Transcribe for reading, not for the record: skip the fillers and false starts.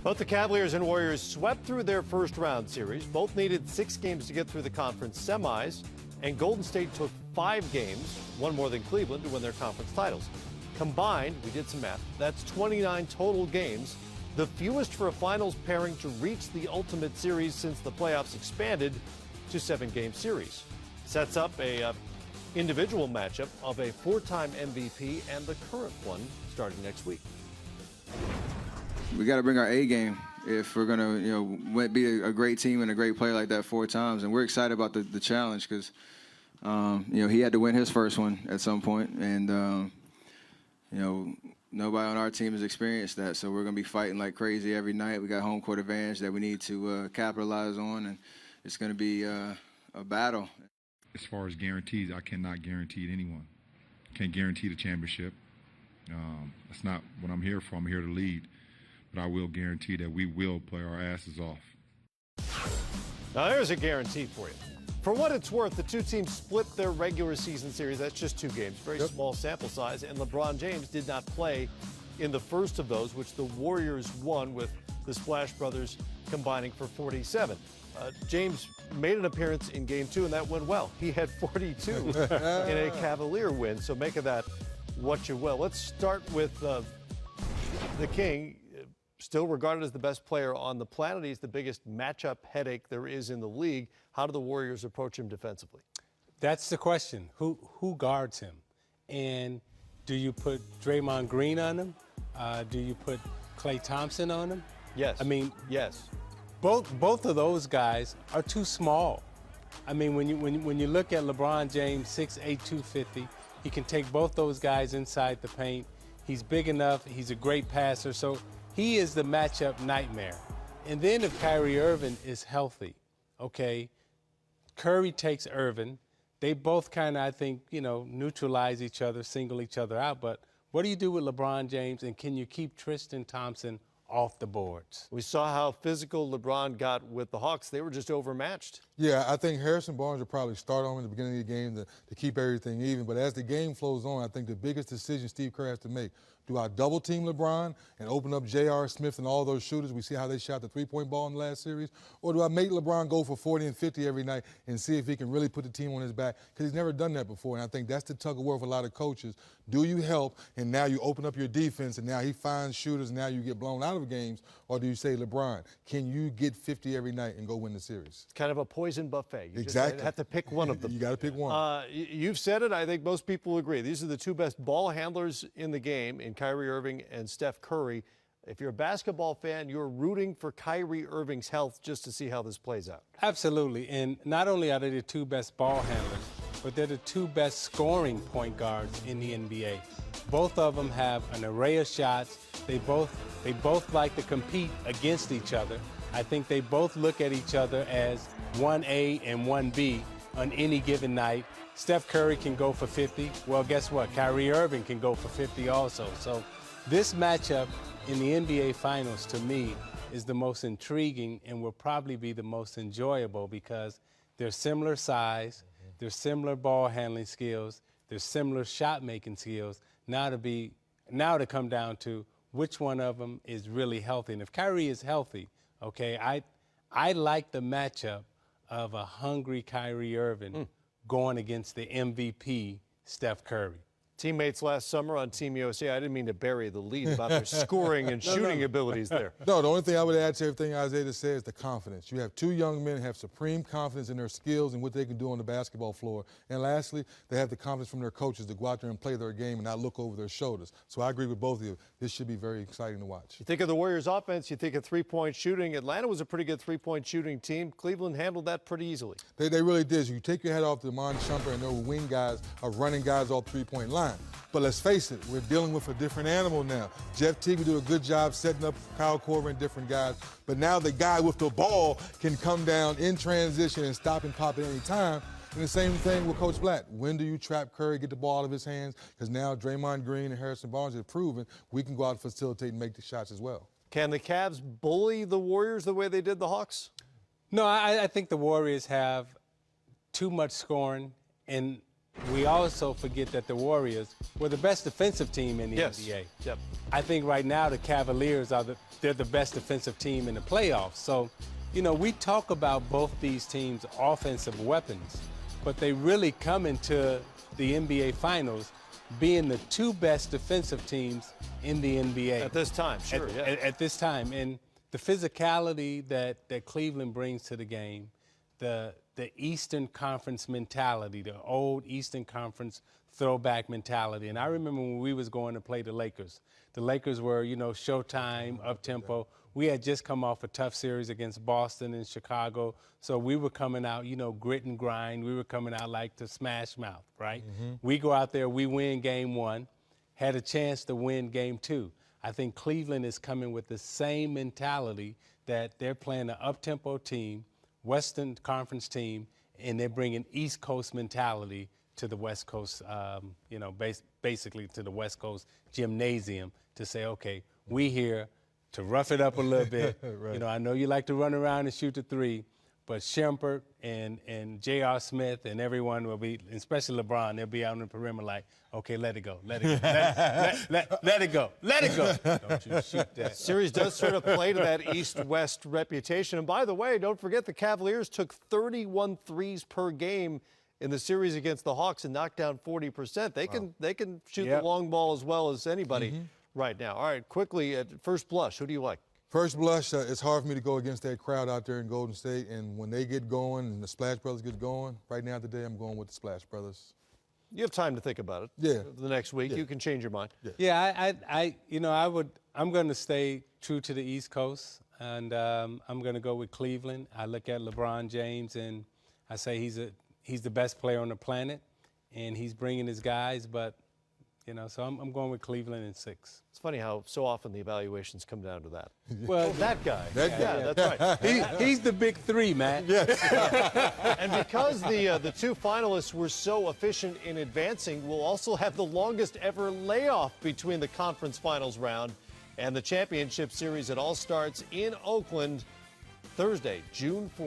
Both the Cavaliers and Warriors swept through their first round series. Both needed 6 games to get through the conference semis, and Golden State took 5 games, one more than Cleveland, to win their conference titles. Combined, we did some math, that's 29 total games, the fewest for a finals pairing to reach the ultimate series since the playoffs expanded to 7-game series. Sets up a individual matchup of a 4-time MVP and the current one starting next week. We got to bring our A game if we're going to, be a great team and a great player like that 4 times. And we're excited about the challenge because, he had to win his first one at some point. And, nobody on our team has experienced that. So we're going to be fighting like crazy every night. We got home court advantage that we need to capitalize on. And it's going to be a battle. As far as guarantees, I cannot guarantee anyone. Can't guarantee the championship. That's not what I'm here for. I'm here to lead. But I will guarantee that we will play our asses off. Now there's a guarantee for you. For what it's worth, the two teams split their regular season series. That's just 2 games, very small sample size. And LeBron James did not play in the first of those, which the Warriors won with the Splash Brothers combining for 47. James made an appearance in Game 2, and that went well. He had 42 in a Cavalier win, so make of that what you will. Let's start with the King. Still regarded as the best player on the planet. He's the biggest matchup headache there is in the league. How do the Warriors approach him defensively? That's the question. Who guards him? And do you put Draymond Green on him? Do you put Klay Thompson on him? Yes. I mean, yes. Both of those guys are too small. I mean, when you look at LeBron James, 6'8", 250, he can take both those guys inside the paint. He's big enough. He's a great passer. So he is the matchup nightmare. And then if Kyrie Irving is healthy, okay, Curry takes Irving. They both kind of, I think, neutralize each other, single each other out. But what do you do with LeBron James, and can you keep Tristan Thompson off the boards? We saw how physical LeBron got with the Hawks. They were just overmatched. Yeah, I think Harrison Barnes will probably start on in the beginning of the game to keep everything even. But as the game flows on, I think the biggest decision Steve Kerr has to make, do I double team LeBron and open up J.R. Smith and all those shooters? We see how they shot the 3-point ball in the last series. Or do I make LeBron go for 40 and 50 every night and see if he can really put the team on his back? Because he's never done that before. And I think that's the tug of war for a lot of coaches. Do you help, and now you open up your defense, and now he finds shooters, and now you get blown out of games? Or do you say, LeBron, can you get 50 every night and go win the series? It's kind of a poison buffet. You exactly. just have to pick one of them. You got to pick one. You've said it. I think most people agree. These are the 2 best ball handlers in the game, in Kyrie Irving and Steph Curry. If you're a basketball fan, you're rooting for Kyrie Irving's health just to see how this plays out. Absolutely. And not only are they the 2 best ball handlers, but they're the 2 best scoring point guards in the NBA. Both of them have an array of shots. They both like to compete against each other. I think they both look at each other as 1A and 1B on any given night. Steph Curry can go for 50. Well, guess what? Kyrie Irving can go for 50 also. So this matchup in the NBA Finals, to me, is the most intriguing and will probably be the most enjoyable because they're similar size, they're similar ball handling skills, they're similar shot making skills. Now to come down to which one of them is really healthy. And if Kyrie is healthy, okay, I like the matchup of a hungry Kyrie Irving going against the MVP Steph Curry. Teammates last summer on Team USA. I didn't mean to bury the lead about their scoring and shooting abilities there. No, the only thing I would add to everything Isaiah just said is the confidence. You have 2 young men who have supreme confidence in their skills and what they can do on the basketball floor. And lastly, they have the confidence from their coaches to go out there and play their game and not look over their shoulders. So I agree with both of you. This should be very exciting to watch. You think of the Warriors' offense, you think of 3-point shooting. Atlanta was a pretty good 3-point shooting team. Cleveland handled that pretty easily. They really did. You take your head off Demond Shumpert and their wing guys are running guys off 3-point line. But let's face it, we're dealing with a different animal now. Jeff Teague will do a good job setting up Kyle Korver and different guys. But now the guy with the ball can come down in transition and stop and pop at any time. And the same thing with Coach Blatt. When do you trap Curry, get the ball out of his hands? Because now Draymond Green and Harrison Barnes have proven we can go out and facilitate and make the shots as well. Can the Cavs bully the Warriors the way they did the Hawks? No, I think the Warriors have too much scoring, and we also forget that the Warriors were the best defensive team in the NBA. Yep. I think right now the Cavaliers they're the best defensive team in the playoffs. So, you know, we talk about both these teams' offensive weapons, but they really come into the NBA Finals being the two best defensive teams in the NBA. At this time, sure, yeah. At this time. And the physicality that Cleveland brings to the game, the Eastern Conference mentality, the old Eastern Conference throwback mentality. And I remember when we was going to play the Lakers. The Lakers were, you know, showtime, up-tempo. We had just come off a tough series against Boston and Chicago, so we were coming out, you know, grit and grind. We were coming out like to smash mouth, right? We go out there, we win game one, had a chance to win game two. I think Cleveland is coming with the same mentality that they're playing an up-tempo team, Western Conference team, and they're bringing East Coast mentality to the West Coast, you know, basically to the West Coast gymnasium to say, okay, we here to rough it up a little bit. Right. You know, I know you like to run around and shoot the three, but Shumpert and J.R. Smith and everyone will be, especially LeBron, they'll be out on the perimeter like, okay, let it go, let it go, let it go, let it go. Don't you shoot that. Series does sort of play to that East-West reputation. And by the way, don't forget the Cavaliers took 31 threes per game in the series against the Hawks and knocked down 40%. They can shoot the long ball as well as anybody right now. All right, quickly, at first blush, who do you like? First blush, it's hard for me to go against that crowd out there in Golden State. And when they get going and the Splash Brothers get going, right now today I'm going with the Splash Brothers. You have time to think about it. Yeah. The next week, you can change your mind. Yeah, I'm going to stay true to the East Coast, and I'm going to go with Cleveland. I look at LeBron James, and I say he's the best player on the planet, and he's bringing his guys, but, you know, so I'm going with Cleveland in 6. It's funny how so often the evaluations come down to that. Well, That guy. That guy. That's right. he's the big 3, man. And because the two finalists were so efficient in advancing, we'll also have the longest ever layoff between the conference finals round and the championship series. It all starts in Oakland Thursday, June 4th.